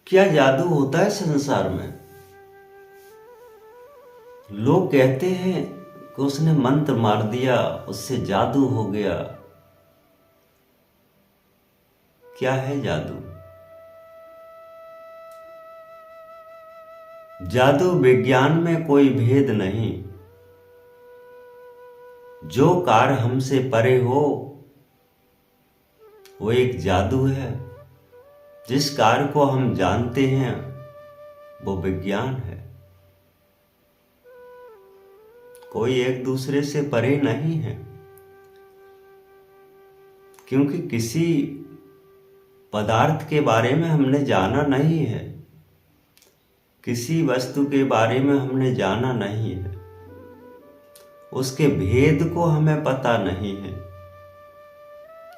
क्या जादू होता है संसार में? लोग कहते हैं कि उसने मंत्र मार दिया, उससे जादू हो गया। क्या है जादू? जादू विज्ञान में कोई भेद नहीं। जो कार्य हमसे परे हो वो एक जादू है। जिस कार्य को हम जानते हैं वो विज्ञान है। कोई एक दूसरे से परे नहीं है, क्योंकि किसी पदार्थ के बारे में हमने जाना नहीं है, किसी वस्तु के बारे में हमने जाना नहीं है, उसके भेद को हमें पता नहीं है।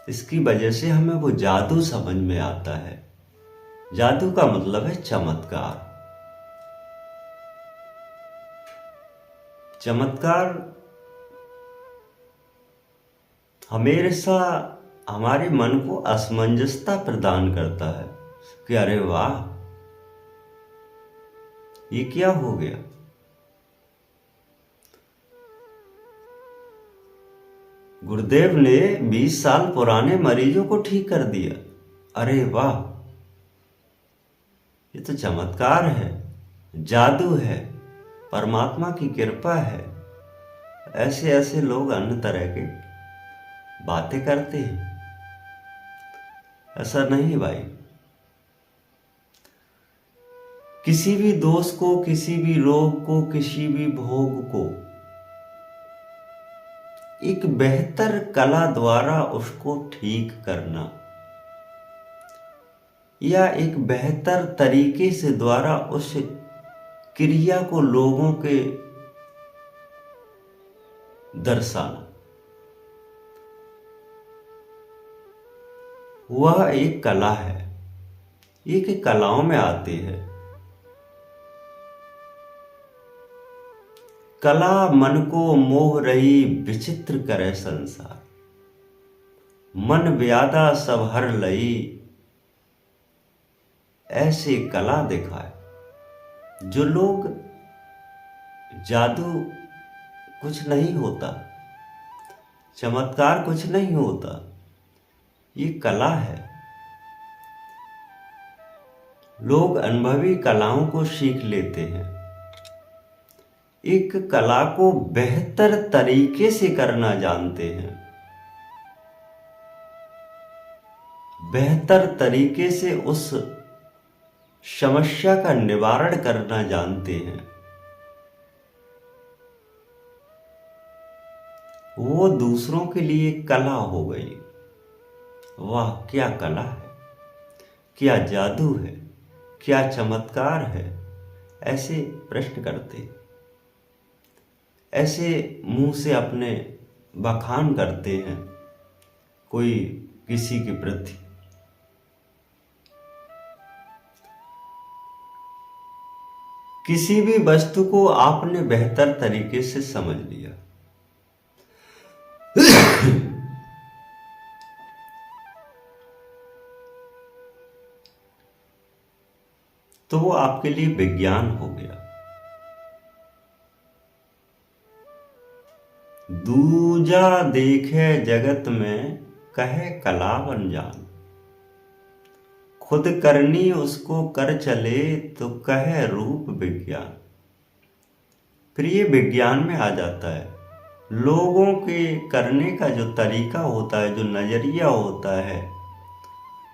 इसकी वजह से हमें वो जादू समझ में आता है। जादू का मतलब है चमत्कार। चमत्कार हमेशा हमारे मन को असमंजसता प्रदान करता है कि अरे वाह, ये क्या हो गया। गुरुदेव ने 20 साल पुराने मरीजों को ठीक कर दिया। अरे वाह, ये तो चमत्कार है, जादू है, परमात्मा की कृपा है। ऐसे ऐसे लोग अन्य तरह के बातें करते हैं। ऐसा नहीं भाई। किसी भी दोष को, किसी भी रोग को, किसी भी भोग को एक बेहतर कला द्वारा उसको ठीक करना या एक बेहतर तरीके से द्वारा उस क्रिया को लोगों के दर्शाना, वह एक कला है। ये कि कलाओं में आती है। कला मन को मोह रही विचित्र करे संसार, मन व्यादा सब हर लई, ऐसे कला दिखाए। जो लोग जादू कुछ नहीं होता, चमत्कार कुछ नहीं होता, ये कला है। लोग अनुभवी कलाओं को सीख लेते हैं। एक कला को बेहतर तरीके से करना जानते हैं, बेहतर तरीके से उस समस्या का निवारण करना जानते हैं। वो दूसरों के लिए कला हो गई। वाह, क्या कला है, क्या जादू है, क्या चमत्कार है। ऐसे प्रश्न करते, ऐसे मुंह से अपने बखान करते हैं कोई किसी के प्रति। किसी भी वस्तु को आपने बेहतर तरीके से समझ लिया तो वो आपके लिए विज्ञान हो गया। दूजा देखे जगत में कहे कला बन जान, खुद करनी उसको कर चले तो कहे रूप विज्ञान। फिर ये विज्ञान में आ जाता है। लोगों के करने का जो तरीका होता है, जो नजरिया होता है,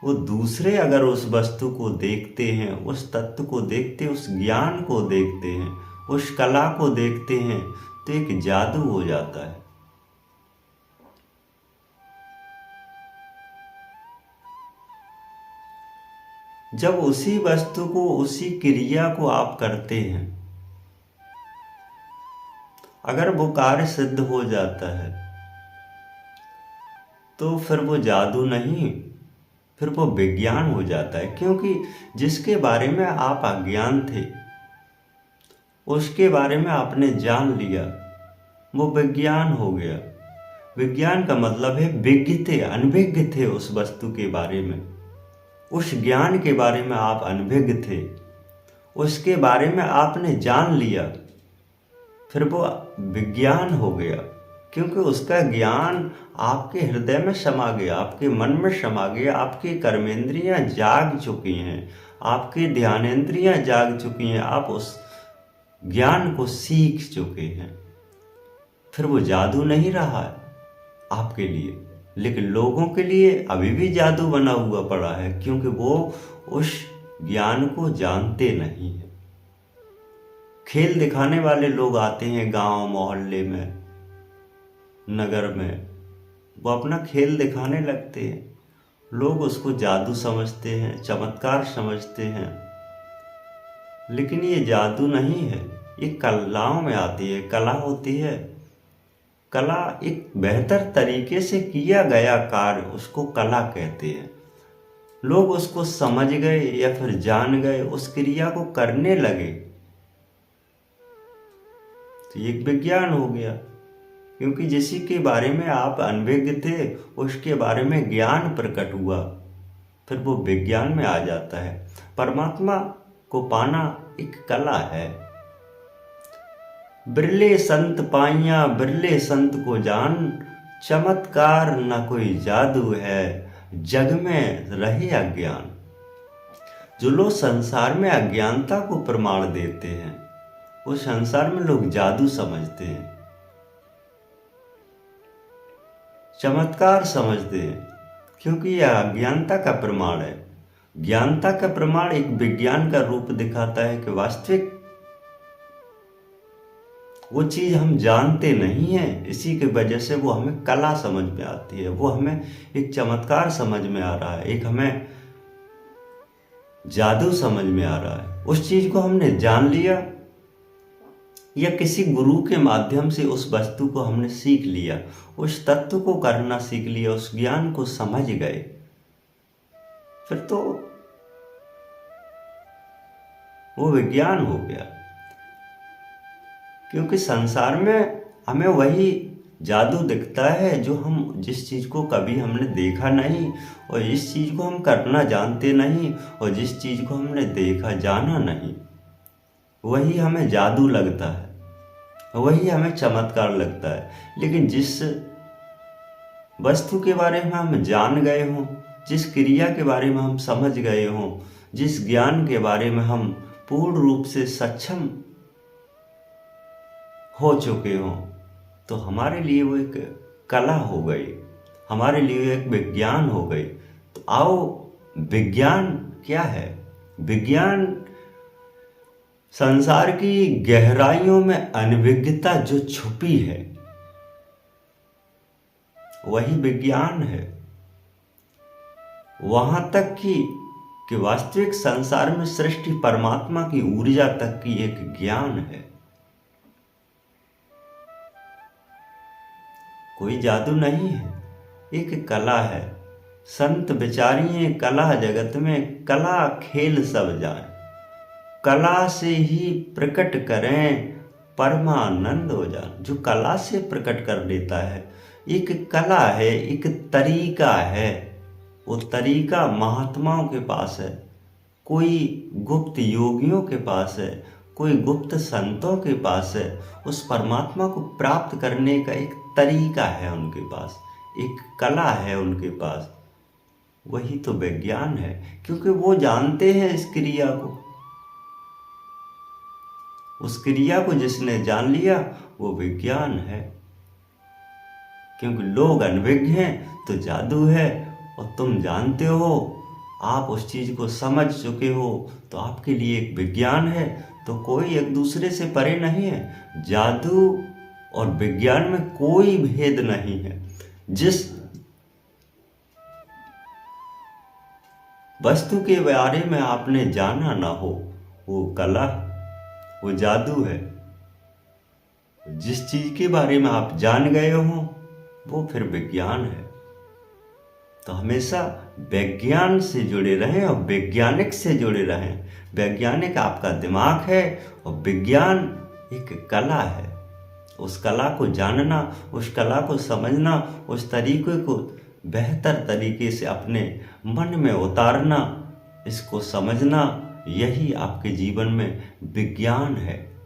वो दूसरे अगर उस वस्तु को देखते हैं, उस तत्व को देखते, उस ज्ञान को देखते हैं, उस कला को देखते हैं, तो एक जादू हो जाता है। जब उसी वस्तु को, उसी क्रिया को आप करते हैं, अगर वो कार्य सिद्ध हो जाता है तो फिर वो जादू नहीं, फिर वो विज्ञान हो जाता है। क्योंकि जिसके बारे में आप अज्ञान थे, उसके बारे में आपने जान लिया, वो विज्ञान हो गया। विज्ञान का मतलब है विज्ञ थे, अनभिज्ञ थे उस वस्तु के बारे में। उस ज्ञान के बारे में आप अनभिज्ञ थे, उसके बारे में आपने जान लिया, फिर वो विज्ञान हो गया, क्योंकि उसका ज्ञान आपके हृदय में समा गया, आपके मन में समा गया, आपकी कर्मेंद्रियां जाग चुकी हैं, आपकी ध्यानेंद्रियां जाग चुकी हैं, आप उस ज्ञान को सीख चुके हैं। फिर वो जादू नहीं रहा है आपके लिए, लेकिन लोगों के लिए अभी भी जादू बना हुआ पड़ा है, क्योंकि वो उस ज्ञान को जानते नहीं है। खेल दिखाने वाले लोग आते हैं गांव मोहल्ले में, नगर में, वो अपना खेल दिखाने लगते हैं, लोग उसको जादू समझते हैं, चमत्कार समझते हैं, लेकिन ये जादू नहीं है, ये कलाओं में आती है, कला होती है। कला एक बेहतर तरीके से किया गया कार्य, उसको कला कहते हैं। लोग उसको समझ गए या फिर जान गए, उस क्रिया को करने लगे, तो ये एक विज्ञान हो गया। क्योंकि जिसी के बारे में आप अनभिज्ञ थे, उसके बारे में ज्ञान प्रकट हुआ, फिर वो विज्ञान में आ जाता है। परमात्मा को पाना एक कला है। बिरले संत पाइया बिरले संत को जान, चमत्कार न कोई जादू है, जग में रहे अज्ञान। जो लोग संसार में अज्ञानता को प्रमाण देते हैं, वो संसार में लोग जादू समझते हैं, चमत्कार समझते हैं, क्योंकि यह अज्ञानता का प्रमाण है। ज्ञानता का प्रमाण एक विज्ञान का रूप दिखाता है कि वास्तविक वो चीज हम जानते नहीं हैं, इसी की वजह से वो हमें कला समझ में आती है, वो हमें एक चमत्कार समझ में आ रहा है, एक हमें जादू समझ में आ रहा है। उस चीज को हमने जान लिया या किसी गुरु के माध्यम से उस वस्तु को हमने सीख लिया, उस तत्व को करना सीख लिया, उस ज्ञान को समझ गए, फिर तो वो विज्ञान हो गया। क्योंकि संसार में हमें वही जादू दिखता है जो हम जिस चीज को कभी हमने देखा नहीं, और जिस चीज को हम करना जानते नहीं, और जिस चीज को हमने देखा जाना नहीं, वही हमें जादू लगता है, वही हमें चमत्कार लगता है। लेकिन जिस वस्तु के बारे में हम जान गए हों, जिस क्रिया के बारे में हम समझ गए हों, जिस ज्ञान के बारे में हम पूर्ण रूप से सक्षम हो चुके हों, तो हमारे लिए वो एक कला हो गई, हमारे लिए एक विज्ञान हो गई। तो आओ, विज्ञान क्या है? विज्ञान संसार की गहराइयों में अनभिज्ञता जो छुपी है, वही विज्ञान है। वहां तक कि वास्तविक संसार में सृष्टि परमात्मा की ऊर्जा तक की एक ज्ञान है, कोई जादू नहीं है, एक कला है। संत विचारिए कला जगत में, कला खेल सब जाए, कला से ही प्रकट करें परमानंद हो जाए। जो कला से प्रकट कर देता है, एक कला है, एक तरीका है। वो तरीका महात्माओं के पास है, कोई गुप्त योगियों के पास है, कोई गुप्त संतों के पास है। उस परमात्मा को प्राप्त करने का एक तरीका है उनके पास, एक कला है उनके पास, वही तो विज्ञान है। क्योंकि वो जानते हैं इस क्रिया को, उस क्रिया को जिसने जान लिया वो विज्ञान है। क्योंकि लोग अनभिज्ञ हैं तो जादू है, और तुम जानते हो, आप उस चीज को समझ चुके हो, तो आपके लिए एक विज्ञान है। तो कोई एक दूसरे से परे नहीं है, जादू और विज्ञान में कोई भेद नहीं है। जिस वस्तु के बारे में आपने जाना ना हो, वो कला, वो जादू है। जिस चीज के बारे में आप जान गए हो, वो फिर विज्ञान है। तो हमेशा विज्ञान से जुड़े रहें और वैज्ञानिक से जुड़े रहें। वैज्ञानिक आपका दिमाग है और विज्ञान एक कला है। उस कला को जानना, उस कला को समझना, उस तरीके को बेहतर तरीके से अपने मन में उतारना, इसको समझना, यही आपके जीवन में विज्ञान है।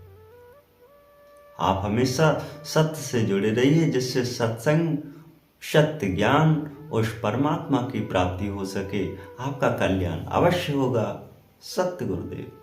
आप हमेशा सत्य से जुड़े रहिए, जिससे सत्संग, सत्य ज्ञान, उस परमात्मा की प्राप्ति हो सके। आपका कल्याण अवश्य होगा। सत्य गुरुदेव।